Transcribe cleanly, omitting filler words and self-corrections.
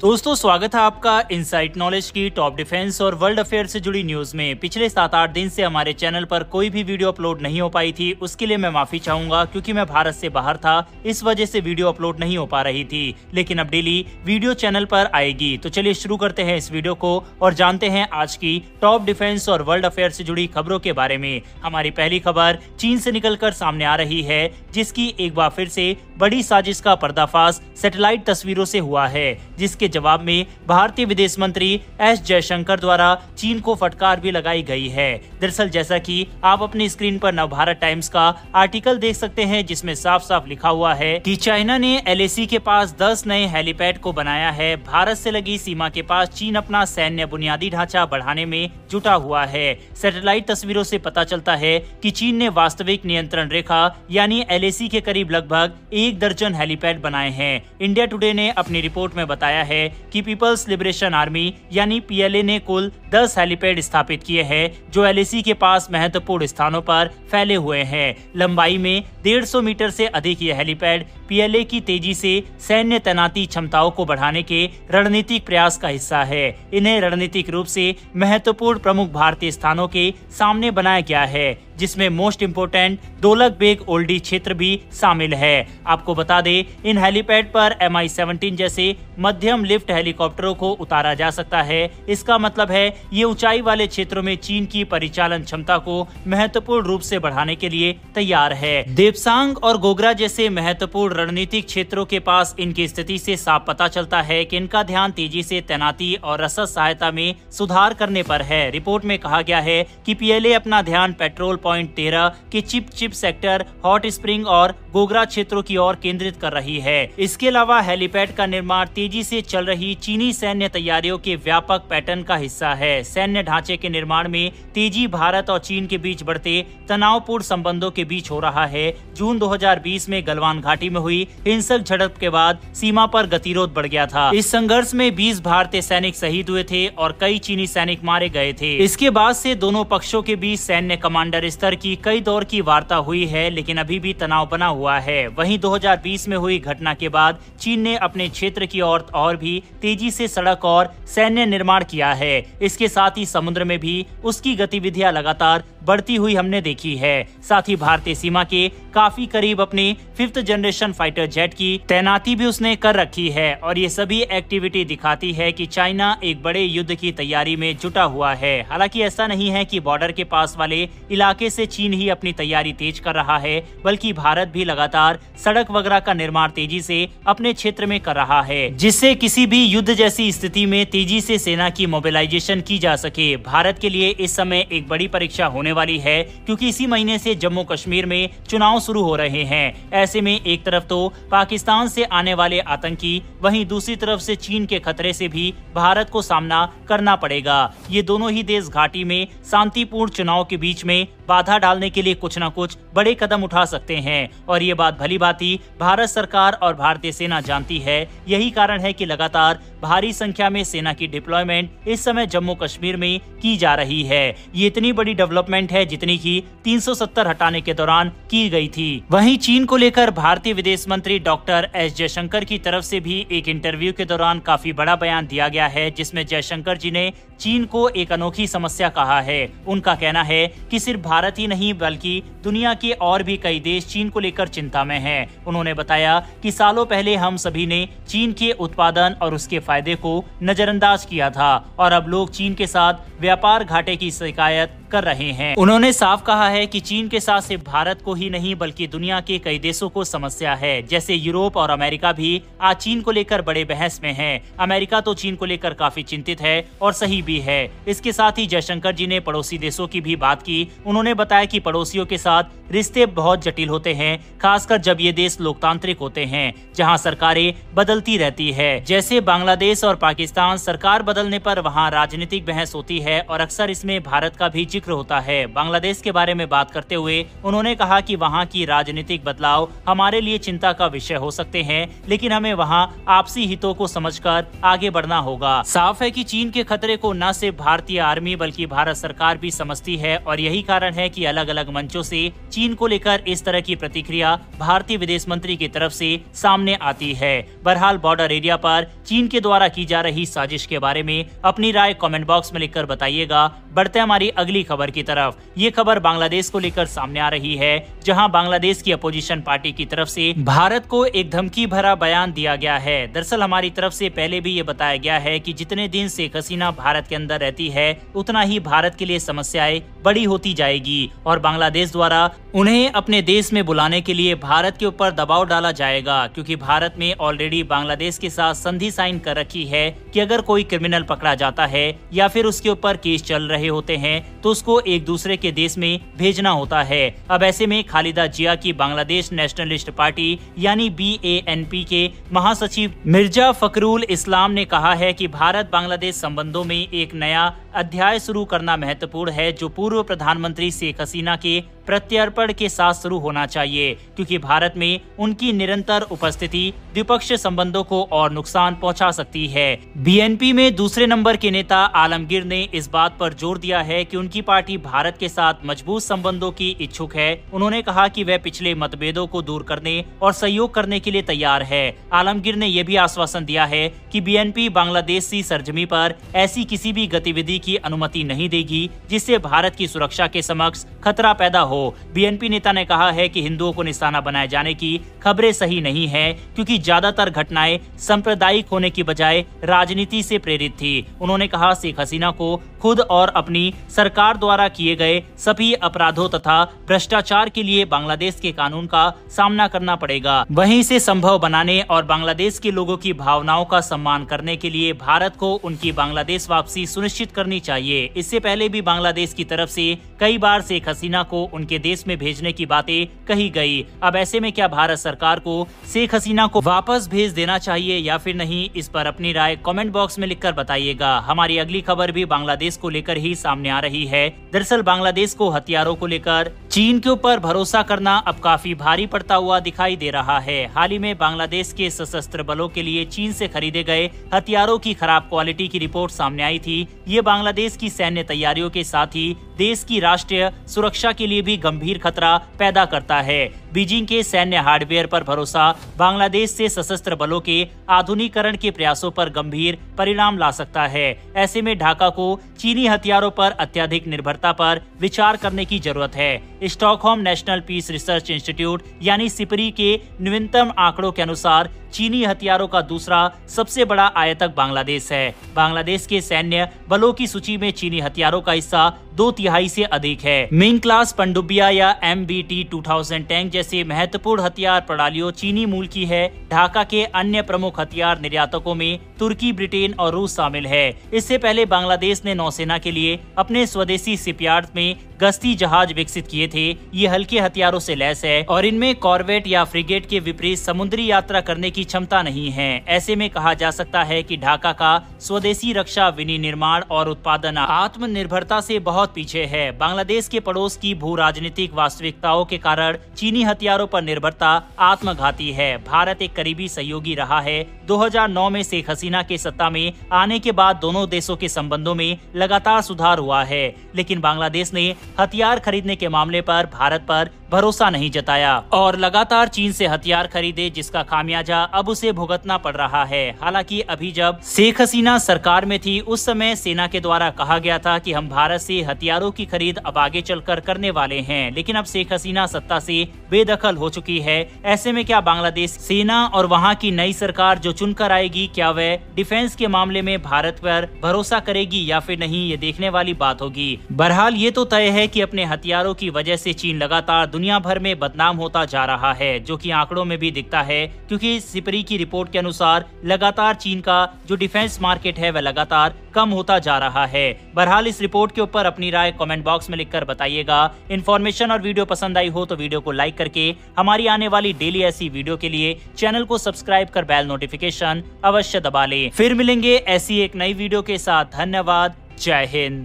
दोस्तों स्वागत है आपका इनसाइट नॉलेज की टॉप डिफेंस और वर्ल्ड अफेयर से जुड़ी न्यूज में। पिछले 7-8 दिन से हमारे चैनल पर कोई भी वीडियो अपलोड नहीं हो पाई थी, उसके लिए मैं माफी चाहूंगा क्योंकि मैं भारत से बाहर था, इस वजह से वीडियो अपलोड नहीं हो पा रही थी। लेकिन अब डेली वीडियो चैनल पर आएगी। तो चलिए शुरू करते हैं इस वीडियो को और जानते हैं आज की टॉप डिफेंस और वर्ल्ड अफेयर से जुड़ी खबरों के बारे में। हमारी पहली खबर चीन से निकलकर सामने आ रही है, जिसकी एक बार फिर से बड़ी साजिश का पर्दाफाश सैटेलाइट तस्वीरों से हुआ है, जिसके जवाब में भारतीय विदेश मंत्री एस जयशंकर द्वारा चीन को फटकार भी लगाई गई है। दरअसल जैसा कि आप अपनी स्क्रीन पर नवभारत टाइम्स का आर्टिकल देख सकते हैं, जिसमें साफ साफ लिखा हुआ है कि चाइना ने LAC के पास 10 नए हेलीपैड को बनाया है। भारत से लगी सीमा के पास चीन अपना सैन्य बुनियादी ढांचा बढ़ाने में जुटा हुआ है। सैटेलाइट तस्वीरों से पता चलता है कि चीन ने वास्तविक नियंत्रण रेखा यानी LAC के करीब लगभग 1 दर्जन हेलीपैड बनाए हैं। इंडिया टुडे ने अपनी रिपोर्ट में बताया है कि पीपल्स लिबरेशन आर्मी यानी PLA ने कुल 10 हेलीपैड स्थापित किए हैं, जो LAC के पास महत्वपूर्ण स्थानों पर फैले हुए हैं। लंबाई में 150 मीटर से अधिक ये हेलीपैड PLA की तेजी से सैन्य तैनाती क्षमताओं को बढ़ाने के रणनीतिक प्रयास का हिस्सा है। इन्हें रणनीतिक रूप से महत्वपूर्ण प्रमुख भारतीय स्थानों के सामने बनाया गया है, जिसमें मोस्ट इम्पोर्टेंट दोलक बेग ओल्डी क्षेत्र भी शामिल है। आपको बता दें, इन हेलीपैड पर MI-17 जैसे मध्यम लिफ्ट हेलीकॉप्टरों को उतारा जा सकता है। इसका मतलब है ये ऊंचाई वाले क्षेत्रों में चीन की परिचालन क्षमता को महत्वपूर्ण रूप से बढ़ाने के लिए तैयार है। देपसांग और गोगरा जैसे महत्वपूर्ण रणनीतिक क्षेत्रों के पास इनकी स्थिति से साफ पता चलता है कि इनका ध्यान तेजी से तैनाती और रसद सहायता में सुधार करने पर है। रिपोर्ट में कहा गया है कि PLA अपना ध्यान पेट्रोल पॉइंट 13 के चिप सेक्टर, हॉट स्प्रिंग और गोगरा क्षेत्रों की ओर केंद्रित कर रही है। इसके अलावा हेलीपैड का निर्माण तेजी से चल रही चीनी सैन्य तैयारियों के व्यापक पैटर्न का हिस्सा है। सैन्य ढांचे के निर्माण में तेजी भारत और चीन के बीच बढ़ते तनावपूर्ण संबंधों के बीच हो रहा है। जून 2020 में गलवान घाटी में हुई हिंसक झड़प के बाद सीमा पर गतिरोध बढ़ गया था। इस संघर्ष में 20 भारतीय सैनिक शहीद हुए थे और कई चीनी सैनिक मारे गए थे। इसके बाद से दोनों पक्षों के बीच सैन्य कमांडर स्तर की कई दौर की वार्ता हुई है, लेकिन अभी भी तनाव बना हुआ है। वहीं 2020 में हुई घटना के बाद चीन ने अपने क्षेत्र की और भी तेजी से सड़क और सैन्य निर्माण किया है। इसके साथ ही समुद्र में भी उसकी गतिविधियां लगातार बढ़ती हुई हमने देखी है। साथ ही भारतीय सीमा के काफी करीब अपने 5th जनरेशन फाइटर जेट की तैनाती भी उसने कर रखी है और ये सभी एक्टिविटी दिखाती है कि चाइना एक बड़े युद्ध की तैयारी में जुटा हुआ है। हालांकि ऐसा नहीं है कि बॉर्डर के पास वाले इलाके से चीन ही अपनी तैयारी तेज कर रहा है, बल्कि भारत भी लगातार सड़क वगैरह का निर्माण तेजी से अपने क्षेत्र में कर रहा है, जिससे किसी भी युद्ध जैसी स्थिति में तेजी से सेना की मोबिलाइजेशन की जा सके। भारत के लिए इस समय एक बड़ी परीक्षा होने वाली है, क्योंकि इसी महीने से जम्मू कश्मीर में चुनाव शुरू हो रहे हैं। ऐसे में एक तरफ तो पाकिस्तान से आने वाले आतंकी, वहीं दूसरी तरफ से चीन के खतरे से भी भारत को सामना करना पड़ेगा। ये दोनों ही देश घाटी में शांतिपूर्ण चुनाव के बीच में बाधा डालने के लिए कुछ न कुछ बड़े कदम उठा सकते हैं और ये बात भली भांति भारत सरकार और भारतीय सेना जानती है। यही कारण है कि लगातार भारी संख्या में सेना की डिप्लॉयमेंट इस समय जम्मू कश्मीर में की जा रही है। ये इतनी बड़ी डेवलपमेंट है जितनी की 370 हटाने के दौरान की गई थी। वहीं चीन को लेकर भारतीय विदेश मंत्री डॉक्टर एस जयशंकर की तरफ से भी एक इंटरव्यू के दौरान काफी बड़ा बयान दिया गया है, जिसमें जयशंकर जी ने चीन को एक अनोखी समस्या कहा है। उनका कहना है कि सिर्फ भारत ही नहीं बल्कि दुनिया के और भी कई देश चीन को लेकर चिंता में हैं। उन्होंने बताया कि सालों पहले हम सभी ने चीन के उत्पादन और उसके फायदे को नजरअंदाज किया था और अब लोग चीन के साथ व्यापार घाटे की शिकायत कर रहे हैं। उन्होंने साफ कहा है कि चीन के साथ सिर्फ भारत को ही नहीं बल्कि दुनिया के कई देशों को समस्या है। जैसे यूरोप और अमेरिका भी आज चीन को लेकर बड़े बहस में है। अमेरिका तो चीन को लेकर काफी चिंतित है और सही भी है। इसके साथ ही जयशंकर जी ने पड़ोसी देशों की भी बात की। उन्होंने बताया कि पड़ोसियों के साथ रिश्ते बहुत जटिल होते हैं, खासकर जब ये देश लोकतांत्रिक होते हैं, जहां सरकारें बदलती रहती है। जैसे बांग्लादेश और पाकिस्तान, सरकार बदलने पर वहां राजनीतिक बहस होती है और अक्सर इसमें भारत का भी जिक्र जिक्र होता है। बांग्लादेश के बारे में बात करते हुए उन्होंने कहा कि वहाँ की राजनीतिक बदलाव हमारे लिए चिंता का विषय हो सकते हैं, लेकिन हमें वहाँ आपसी हितों को समझकर आगे बढ़ना होगा। साफ है कि चीन के खतरे को न सिर्फ भारतीय आर्मी बल्कि भारत सरकार भी समझती है और यही कारण है कि अलग अलग मंचों से चीन को लेकर इस तरह की प्रतिक्रिया भारतीय विदेश मंत्री की तरफ से सामने आती है। बहरहाल बॉर्डर एरिया पर चीन के द्वारा की जा रही साजिश के बारे में अपनी राय कमेंट बॉक्स में लिखकर बताइएगा। बढ़ते हमारी अगली खबर की तरफ। ये खबर बांग्लादेश को लेकर सामने आ रही है, जहां बांग्लादेश की अपोजिशन पार्टी की तरफ से भारत को एक धमकी भरा बयान दिया गया है। दरअसल हमारी तरफ से पहले भी ये बताया गया है कि जितने दिन शेख हसीना भारत के अंदर रहती है उतना ही भारत के लिए समस्याएं बड़ी होती जाएगी और बांग्लादेश द्वारा उन्हें अपने देश में बुलाने के लिए भारत के ऊपर दबाव डाला जाएगा, क्योंकि भारत में ऑलरेडी बांग्लादेश के साथ संधि साइन कर रखी है कि अगर कोई क्रिमिनल पकड़ा जाता है या फिर उसके ऊपर केस चल रहे होते हैं तो उसको एक दूसरे के देश में भेजना होता है। अब ऐसे में खालिदा जिया की बांग्लादेश नेशनलिस्ट पार्टी यानी BANP के महासचिव मिर्जा फखरुल इस्लाम ने कहा है कि भारत बांग्लादेश संबंधों में एक नया अध्याय शुरू करना महत्वपूर्ण है, जो पूर्व प्रधानमंत्री शेख हसीना के प्रत्यर्पण के साथ शुरू होना चाहिए, क्योंकि भारत में उनकी निरंतर उपस्थिति द्विपक्षीय संबंधों को और नुकसान पहुंचा सकती है। BNP में दूसरे नंबर के नेता आलमगीर ने इस बात पर जोर दिया है कि उनकी पार्टी भारत के साथ मजबूत संबंधों की इच्छुक है। उन्होंने कहा कि वह पिछले मतभेदों को दूर करने और सहयोग करने के लिए तैयार है। आलमगीर ने यह भी आश्वासन दिया है कि BNP बांग्लादेशी सरजमी पर ऐसी किसी भी गतिविधि की अनुमति नहीं देगी जिससे भारत की सुरक्षा के समक्ष खतरा पैदा हो। BNP नेता ने कहा है कि हिंदुओं को निशाना बनाए जाने की खबरें सही नहीं है, क्योंकि ज्यादातर घटनाएं सांप्रदायिक होने की बजाय राजनीति से प्रेरित थी। उन्होंने कहा शेख हसीना को खुद और अपनी सरकार द्वारा किए गए सभी अपराधों तथा भ्रष्टाचार के लिए बांग्लादेश के कानून का सामना करना पड़ेगा। वहीं इसे संभव बनाने और बांग्लादेश के लोगों की भावनाओं का सम्मान करने के लिए भारत को उनकी बांग्लादेश वापसी सुनिश्चित करनी चाहिए। इससे पहले भी बांग्लादेश की तरफ से कई बार शेख हसीना को उनके देश में भेजने की बातें कही गई। अब ऐसे में क्या भारत सरकार को शेख हसीना को वापस भेज देना चाहिए या फिर नहीं, इस पर अपनी राय कमेंट बॉक्स में लिखकर बताइएगा। हमारी अगली खबर भी बांग्लादेश को लेकर ही सामने आ रही है। दरअसल बांग्लादेश को हथियारों को लेकर चीन के ऊपर भरोसा करना अब काफी भारी पड़ता हुआ दिखाई दे रहा है। हाल ही में बांग्लादेश के सशस्त्र बलों के लिए चीन से खरीदे गए हथियारों की खराब क्वालिटी की रिपोर्ट सामने आई थी। ये बांग्लादेश की सैन्य तैयारियों के साथ ही देश की राष्ट्रीय सुरक्षा के लिए भी गंभीर खतरा पैदा करता है। बीजिंग के सैन्य हार्डवेयर पर भरोसा बांग्लादेश से सशस्त्र बलों के आधुनिकीकरण के प्रयासों पर गंभीर परिणाम ला सकता है। ऐसे में ढाका को चीनी हथियारों पर अत्यधिक निर्भरता पर विचार करने की जरूरत है। Stockholm National Peace Research Institute यानी सिपरी के नवीनतम आंकड़ों के अनुसार चीनी हथियारों का दूसरा सबसे बड़ा आयातक बांग्लादेश है। बांग्लादेश के सैन्य बलों की सूची में चीनी हथियारों का हिस्सा 2/3 से अधिक है। मिंग क्लास पनडुब्बिया या MBT 2000 टैंक जैसे महत्वपूर्ण हथियार प्रणालियों चीनी मूल की है। ढाका के अन्य प्रमुख हथियार निर्यातकों में तुर्की, ब्रिटेन और रूस शामिल है। इससे पहले बांग्लादेश ने नौसेना के लिए अपने स्वदेशी शिपयार्ड में गश्ती जहाज विकसित किए थे। ये हल्के हथियारों से लैस है और इनमें कॉर्वेट या फ्रिगेट के विपरीत समुद्री यात्रा करने की क्षमता नहीं है। ऐसे में कहा जा सकता है कि ढाका का स्वदेशी रक्षा विनिर्माण और उत्पादन आत्मनिर्भरता से बहुत पीछे है। बांग्लादेश के पड़ोस की भू राजनीतिक वास्तविकताओं के कारण चीनी हथियारों पर निर्भरता आत्मघाती है। भारत एक करीबी सहयोगी रहा है। 2009 में शेख हसीना के सत्ता में आने के बाद दोनों देशों के संबंधों में लगातार सुधार हुआ है, लेकिन बांग्लादेश ने हथियार खरीदने के मामले पर भारत पर भरोसा नहीं जताया और लगातार चीन से हथियार खरीदे, जिसका खामियाजा अब उसे भुगतना पड़ रहा है। हालांकि अभी जब शेख हसीना सरकार में थी उस समय सेना के द्वारा कहा गया था कि हम भारत से हथियारों की खरीद अब आगे चलकर करने वाले हैं, लेकिन अब शेख हसीना सत्ता से बेदखल हो चुकी है। ऐसे में क्या बांग्लादेश सेना और वहाँ की नई सरकार जो चुनकर आएगी, क्या वह डिफेंस के मामले में भारत पर भरोसा करेगी या फिर नहीं, ये देखने वाली बात होगी। बहरहाल ये तो तय है कि अपने हथियारों की वजह से चीन लगातार दुनिया भर में बदनाम होता जा रहा है, जो कि आंकड़ों में भी दिखता है, क्योंकि सिपरी की रिपोर्ट के अनुसार लगातार चीन का जो डिफेंस मार्केट है वह लगातार कम होता जा रहा है। बहरहाल इस रिपोर्ट के ऊपर अपनी राय कमेंट बॉक्स में लिखकर बताइएगा। इन्फॉर्मेशन और वीडियो पसंद आई हो तो वीडियो को लाइक करके हमारी आने वाली डेली ऐसी वीडियो के लिए चैनल को सब्सक्राइब कर बेल नोटिफिकेशन अवश्य दबा लें। फिर मिलेंगे ऐसी एक नई वीडियो के साथ। धन्यवाद। जय हिंद।